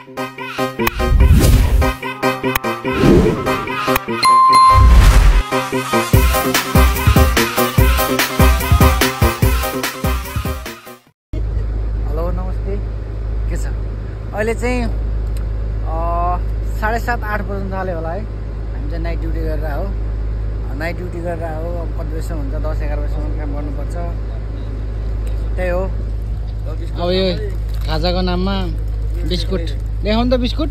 Hello नमस्ते, के छ? अहिले चाहिँ 7:30-8 बज्न थाल्यो होला है। हामी चाहिँ नाइट ड्युटी गरेर हो। नाइट ड्युटी गरेर हो। अब कति बजीसम्म हुन्छ? 10-11 बजीसम्म काम गर्नुपर्छ। त्यही हो। अब यो खाजाको नाममा बिस्कुट देखाउनु त। बिस्कुट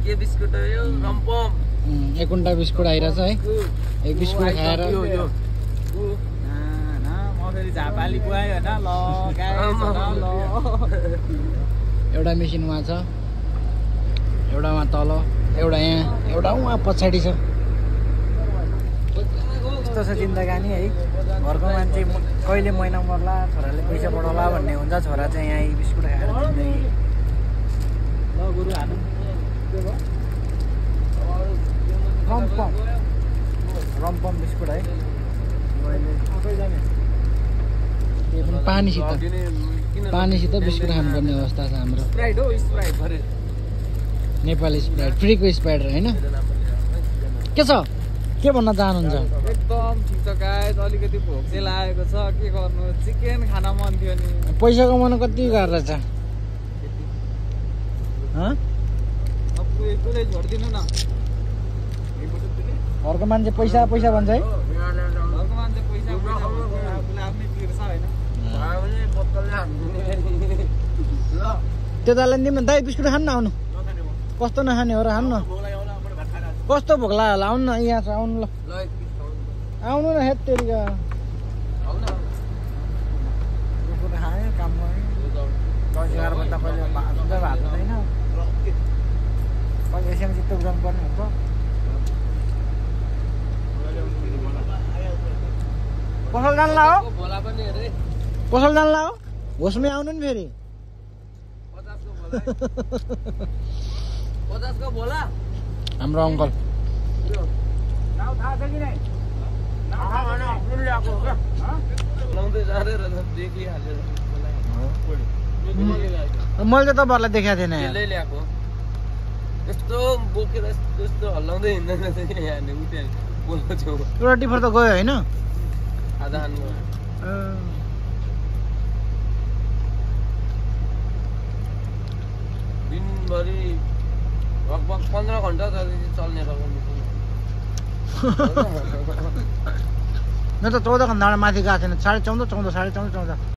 के बिस्कुट हो यो? रम्पम। एक कुन्टा बिस्कुट आइरहेछ है। एक बिस्कुट खाएर झापाली पुऱ्यायो होइन। एउटा मेसिन उहाँ छ, एउटा उहाँ तल, एउटा यहाँ, एउटा उहाँ पछाडि छ। यस्तो छ जिन्दगानी है। घरको मान्छे कहिले महिना मर्ला, छोराले पैसा पठाउला भन्ने हुन्छ। छोरा चाहिँ यहाँ बिस्कुट खाएर जिन्दगी। रम्पम बिस्कुट है। पानीसित बिस्कुट खानुपर्ने अवस्था छ हाम्रो। नेपाली स्प्राइट, फ्रीको स्प्राइट होइन। के छ? के भन्न चाहनुहुन्छ? एकदम ठिक छ गाइस। अलिकति भोक चाहिँ लागेको छ, के गर्नु? चिकन खान मन थियो नि। पैसा कमाउन कति गाह्रो रहेछ? अब पुरै छोडिदिनु न। घरको मान्छे पैसा पैसा भन्छ है। घरको मान्छे पैसा आफूले आफ्नै तिर्छ होइन। त्यो दाइलाई नि दाइ बिस्कुट खानु न। आउनु। कस्तो नखाने हो र? खानु न। कस्तो भोक लाग्यो होला? आउनु न, यहाँ छ। आउनु ल, आउनु न। हेत तेरिका बिस्कुट खायो, काम गर्यो। 10-11 बज्दा कहिले भात हुँदैन। कहिले एकछिन चित्त बुझाउनु पर्ने हुन्छ। पसल जान्ला हो? पसल जान्ला हो? होसमै आउनु नि फेरि। 50 को बोला हाम्रो अङ्कल। नाउ थाहा छ कि नै? लाउँदै जाँदै रहेछ, देखिहाल्यो। मैले त तपाईँहरूलाई देखाएको थिएन। त्यसले ल्याएको यस्तो बोकेर यस्तो हल्लाउँदै हिँड्दैन यहाँ उठ्यो बोल्नु छेउ। एउटा टिफर त गयो होइन? आधा खानु दिनभरि लगभग 15 घन्टा चल्ने रकम। न त 14 घन्टाबाट माथि गएको छैन। 14.5, 14, 14, 14.5, 14